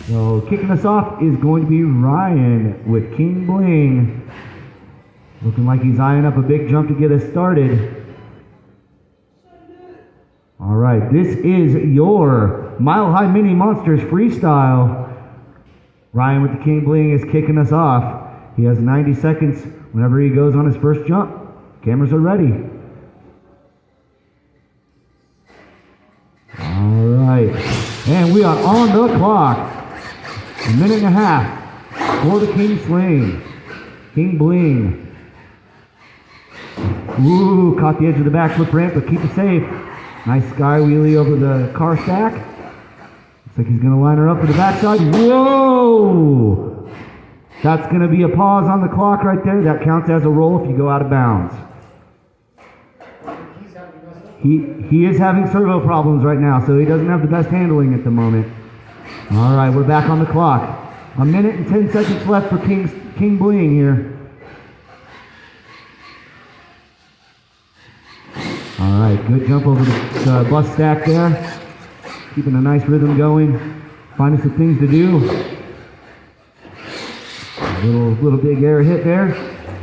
So kicking us off is going to be Ryan with King Bling. Looking like he's eyeing up a big jump to get us started. All right, this is your Mile High Mini Monsters Freestyle. Ryan with the King Bling is kicking us off. He has 90 seconds whenever he goes on his first jump. Cameras are ready. All right, and we are on the clock. A minute and a half for the King Sling. King Bling. Ooh, caught the edge of the backflip ramp, but keep it safe. Nice sky wheelie over the car stack. Looks like he's gonna line her up for the backside. Whoa! That's gonna be a pause on the clock right there. That counts as a roll if you go out of bounds. He is having servo problems right now, so he doesn't have the best handling at the moment. All right, we're back on the clock. A minute and 10 seconds left for King Bling here. All right, good jump over the bus stack there. Keeping a nice rhythm going. Finding some things to do. A little big air hit there.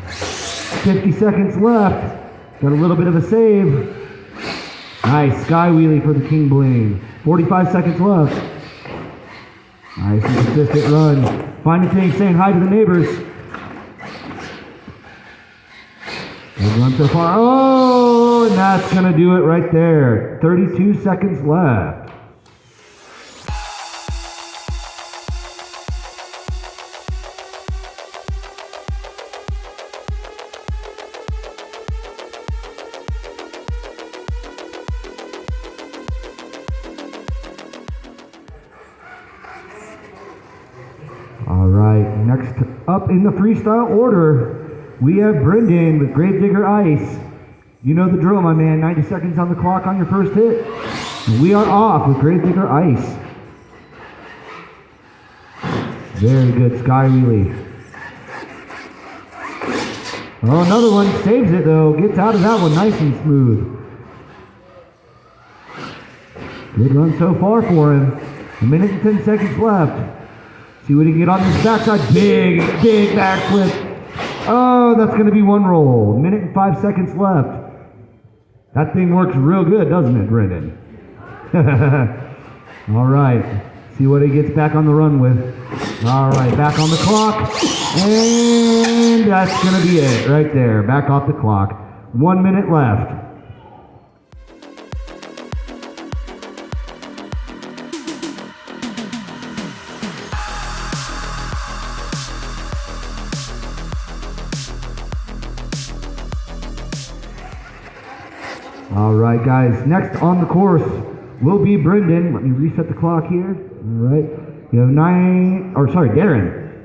50 seconds left. Got a little bit of a save. Nice sky wheelie for the King Bling. 45 seconds left. Nice and consistent run. Finding things, saying hi to the neighbors. Good run so far. Oh, and that's going to do it right there. 32 seconds left. All right, next up in the freestyle order, we have Brendan with Gravedigger Ice. You know the drill, my man. 90 seconds on the clock on your first hit. And we are off with Gravedigger Ice. Very good sky wheelie. Oh, another one. Saves it, though. Gets out of that one nice and smooth. Good run so far for him. A minute and 10 seconds left. See what he can get on this backside. Big backflip. Oh, that's going to be one roll. A minute and 5 seconds left. That thing works real good, doesn't it, Brendan? All right. See what he gets back on the run with. All right, back on the clock. And that's going to be it right there. Back off the clock. 1 minute left. All right, guys, next on the course will be Brendan. Let me reset the clock here. All right, you have Darren.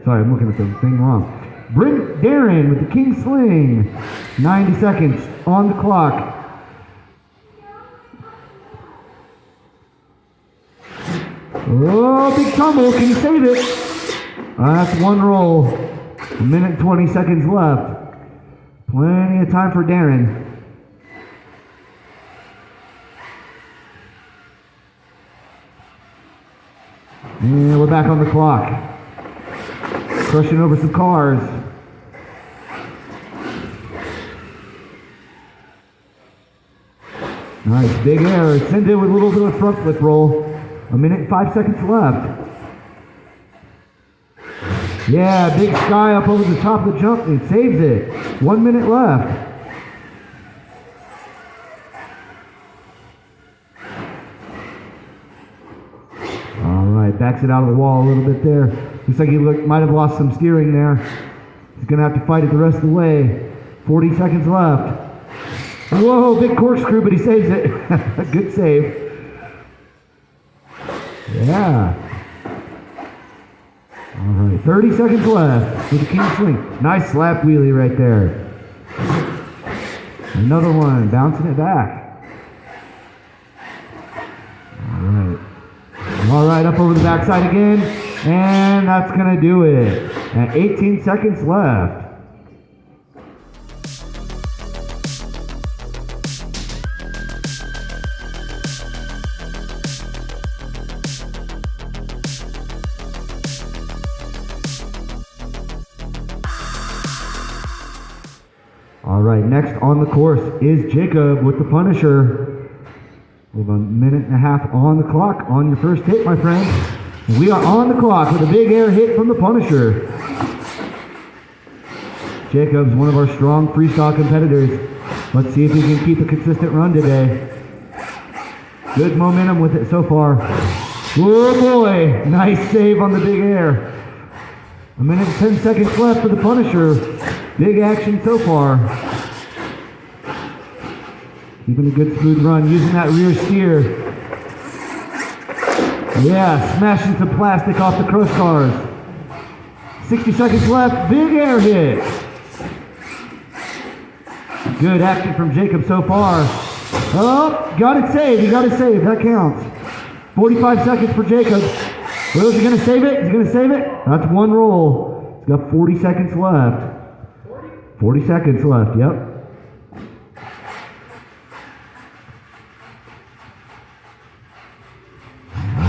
Sorry, I'm looking at the thing wrong. Darren with the King Sling. 90 seconds on the clock. Oh, big tumble. Can you save it? That's one roll. A minute and 20 seconds left. Plenty of time for Darren. And we're back on the clock. Crushing over some cars. Nice, big air. Send it with a little bit of front flip roll. A minute and 5 seconds left. Yeah, big sky up over the top of the jump. It saves it. 1 minute left. Backs it out of the wall a little bit there. Looks like he might have lost some steering there. He's going to have to fight it the rest of the way. 40 seconds left. Whoa, big corkscrew, but he saves it. Good save. Yeah. All right, 30 seconds left with the King Sling. Nice slap wheelie right there. Another one, bouncing it back. All right. All right, up over the backside again, and that's going to do it. And 18 seconds left. right, next on the course is Jacob with the Punisher. We have a minute and a half on the clock on your first hit, my friend. We are on the clock with a big air hit from the Punisher. Jacob's one of our strong freestyle competitors. Let's see if he can keep a consistent run today. Good momentum with it so far. Oh boy, nice save on the big air. A minute and 10 seconds left for the Punisher. Big action so far. Keeping a good smooth run, using that rear steer. Yeah, smashing some plastic off the crush cars. 60 seconds left, big air hit. Good action from Jacob so far. Oh, got it saved, he got it saved, that counts. 45 seconds for Jacob. Well, is he gonna save it? Is he gonna save it? That's one roll. He's got 40 seconds left. 40 seconds left, yep.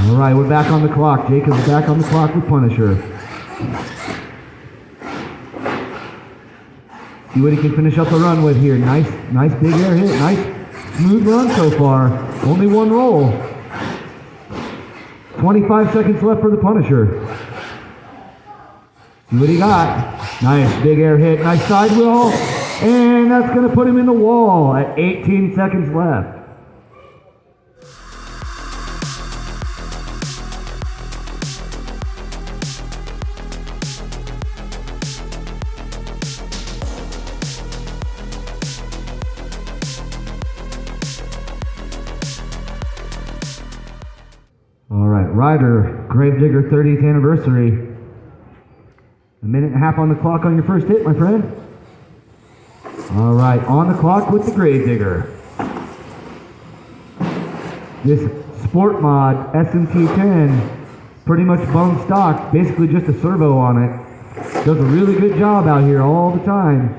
All right, we're back on the clock. Jacob's back on the clock with Punisher. See what he can finish up the run with here. Nice big air hit. Nice smooth run so far. Only one roll. 25 seconds left for the Punisher. See what he got. Nice big air hit. Nice side wheel. And that's going to put him in the wall at 18 seconds left. All right, Ryder, Gravedigger 30th anniversary. A minute and a half on the clock on your first hit, my friend. All right, on the clock with the Gravedigger. This sport mod, SMT10, pretty much bone stock, basically just a servo on it. Does a really good job out here all the time.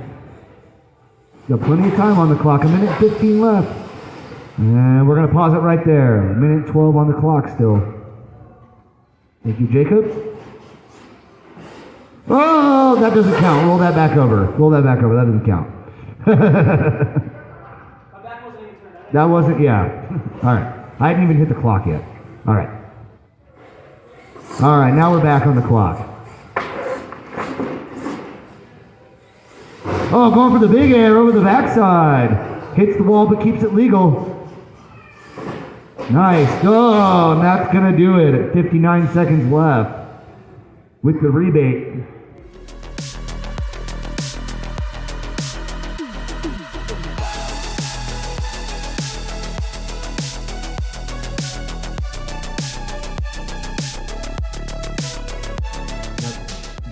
Got plenty of time on the clock, a minute 15 left. And we're going to pause it right there. A minute 12 on the clock still. Thank you, Jacob. Oh, that doesn't count. Roll that back over. Roll that back over. That doesn't count. That wasn't, yeah. All right. I hadn't even hit the clock yet. All right. All right, now we're back on the clock. Oh, going for the big air over the backside. Hits the wall but keeps it legal. Nice. Oh, and that's going to do it at 59 seconds left with the rebate.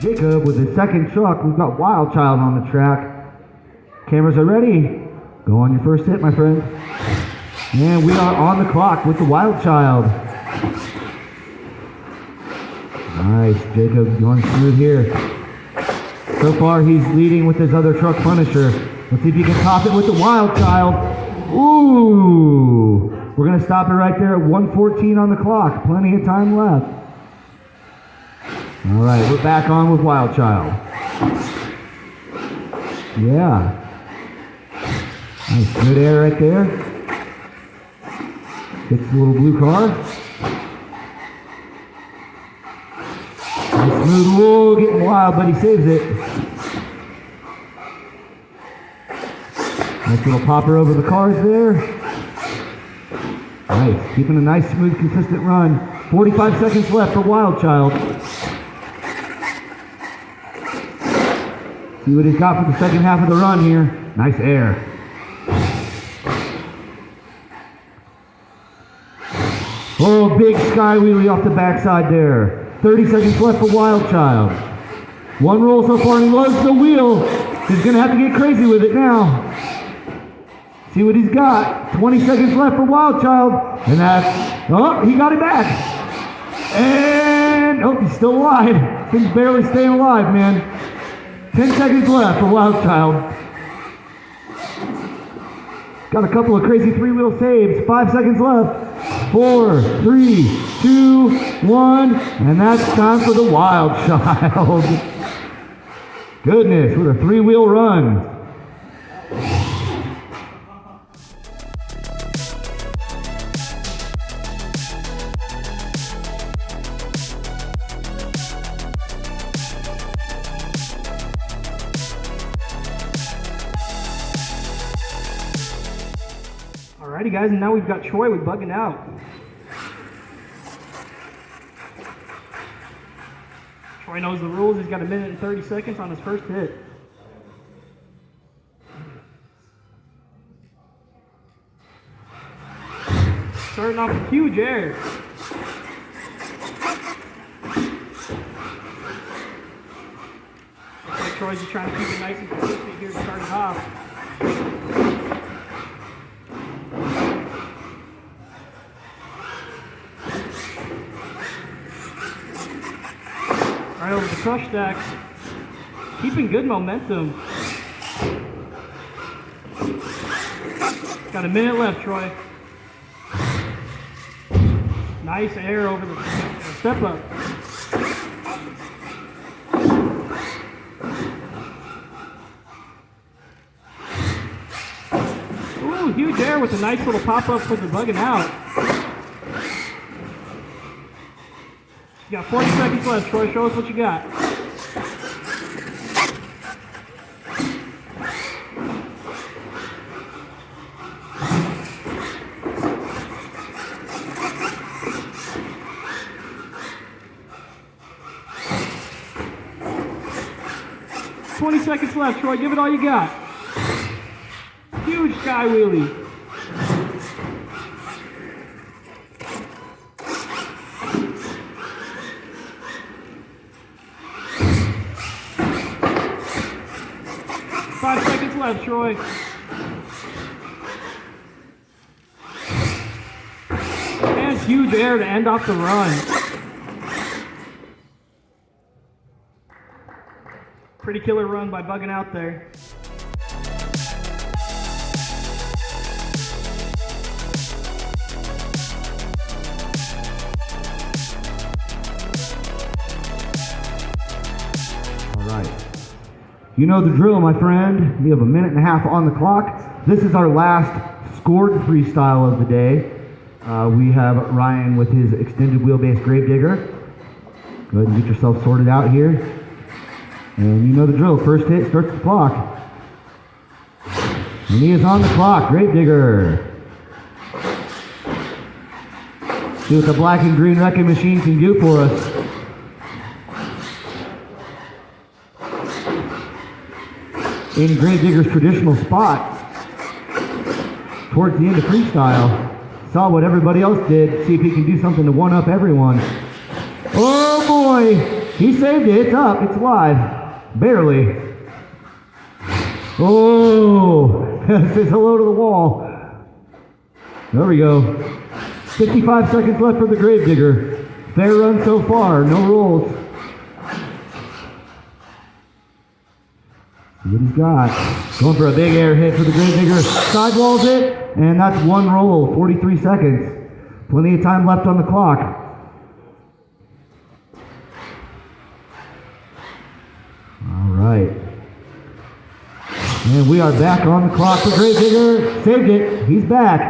Jacob with his second truck. We've got Wild Child on the track. Cameras are ready. Go on your first hit, my friend. And we are on the clock with the Wild Child. Nice, Jacob going smooth here. So far he's leading with his other truck Punisher. Let's see if he can top it with the Wild Child. Ooh! We're going to stop it right there at 1:14 on the clock. Plenty of time left. All right, we're back on with Wild Child. Yeah. Nice, good air right there. Hits the little blue car. Nice smooth, whoa, getting wild, but he saves it. Nice little popper over the cars there. Nice, keeping a nice, smooth, consistent run. 45 seconds left for Wild Child. See what he's got for the second half of the run here. Nice air. Oh, big sky wheelie off the backside there. 30 seconds left for Wild Child. One roll so far, and he loads the wheel. He's going to have to get crazy with it now. See what he's got. 20 seconds left for Wild Child. And that's, oh, he got it back. And, oh, he's still alive. Thing's barely staying alive, man. 10 seconds left for Wild Child. Got a couple of crazy three-wheel saves. 5 seconds left. 4, 3, 2, 1, and that's time for the Wild Child. Goodness, with a three-wheel run. Alrighty guys, and now we've got Troy with Bugging Out. Troy knows the rules. He's got 1 minute and 30 seconds on his first hit. Starting off with huge air. Looks like Troy's just trying to keep it nice and consistent here to start it off. Right over the crush stacks. Keeping good momentum. Got 1 minute left, Troy. Nice air over the step up. Ooh, huge air with a nice little pop-up for the Bugging Out. You got 40 seconds left, Troy. Show us what you got. Seconds left, Troy. Give it all you got. Huge sky wheelie. Five seconds left, Troy. And huge air to end off the run. Pretty killer run by Bugging Out there. All right. You know the drill, my friend. We have 1.5 minutes on the clock. This is our last scored freestyle of the day. We have Ryan with his extended wheelbase Gravedigger. Go ahead and get yourself sorted out here. And you know the drill. First hit starts the clock. And he is on the clock. Gravedigger. See what the black and green wrecking machine can do for us. In Gravedigger's traditional spot. Towards the end of freestyle. Saw what everybody else did. See if he can do something to one-up everyone. Oh boy! He saved it. It's up. It's live. Barely. Oh, says hello to the wall. There we go. 55 seconds left for the Gravedigger. Fair run so far, no rolls. See what he's got. Going for a big air hit for the Gravedigger. Sidewalls it, and that's one roll, 43 seconds. Plenty of time left on the clock. All right. And we are back on the clock for Gravedigger. Saved it. He's back.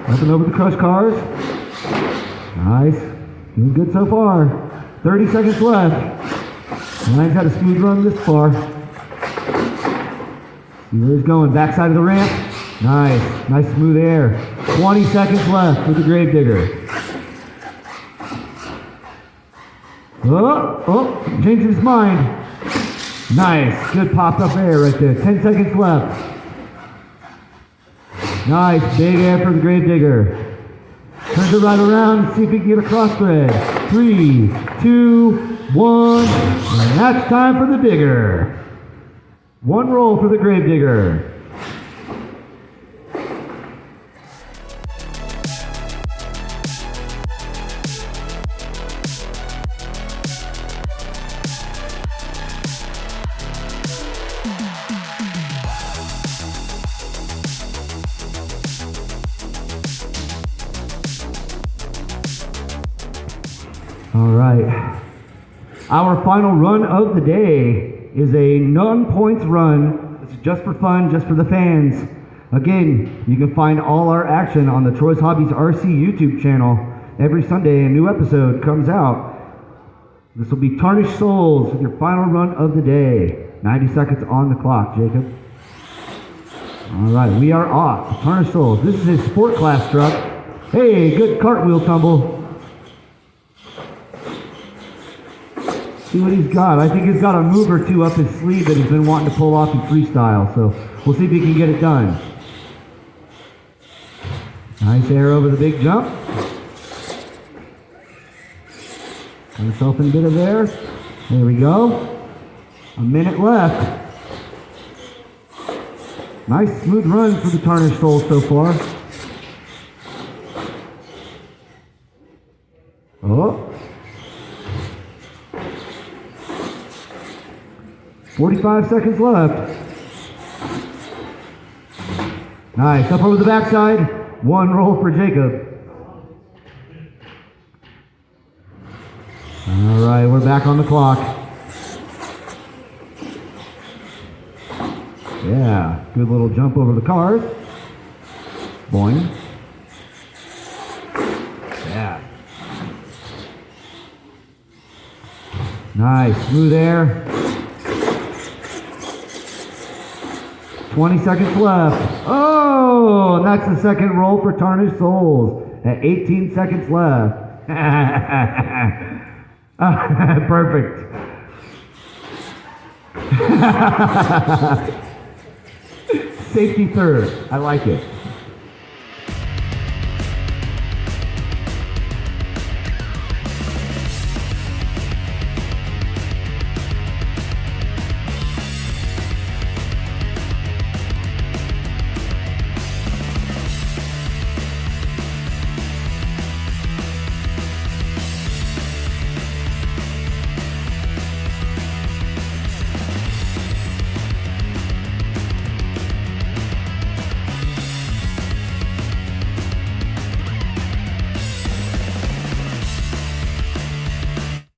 Jumping over the crush cars. Nice. Doing good so far. 30 seconds left. Ryan's had a smooth run this far. See where he's going. Backside of the ramp. Nice. Nice smooth air. 20 seconds left for the Gravedigger. Oh, changed his mind. Nice, good popped up air right there. 10 seconds left. Nice, big air for the Gravedigger. Turns it right around, see if he can get a cross thread. 3, 2, 1, and that's time for the digger. One roll for the Gravedigger. All right. Our final run of the day is a non-points run. This is just for fun, just for the fans. Again, you can find all our action on the Troy's Hobbies RC YouTube channel. Every Sunday, a new episode comes out. This will be Tarnished Souls with your final run of the day. 90 seconds on the clock, Jacob. All right, we are off. Tarnished Souls. This is his sport class truck. Hey, good cartwheel tumble. See what he's got. I think he's got a move or two up his sleeve that he's been wanting to pull off in freestyle. So we'll see if he can get it done. Nice air over the big jump. Got himself in a bit of air. There we go. A minute left. Nice smooth run for the Tarnished Souls so far. Oh. 45 seconds left. Nice, up over the backside. One roll for Jacob. All right, we're back on the clock. Yeah, good little jump over the cars. Boing. Yeah. Nice, smooth air. 20 seconds left. Oh, and that's the second roll for Tarnished Souls at 18 seconds left. Perfect. Safety third. I like it.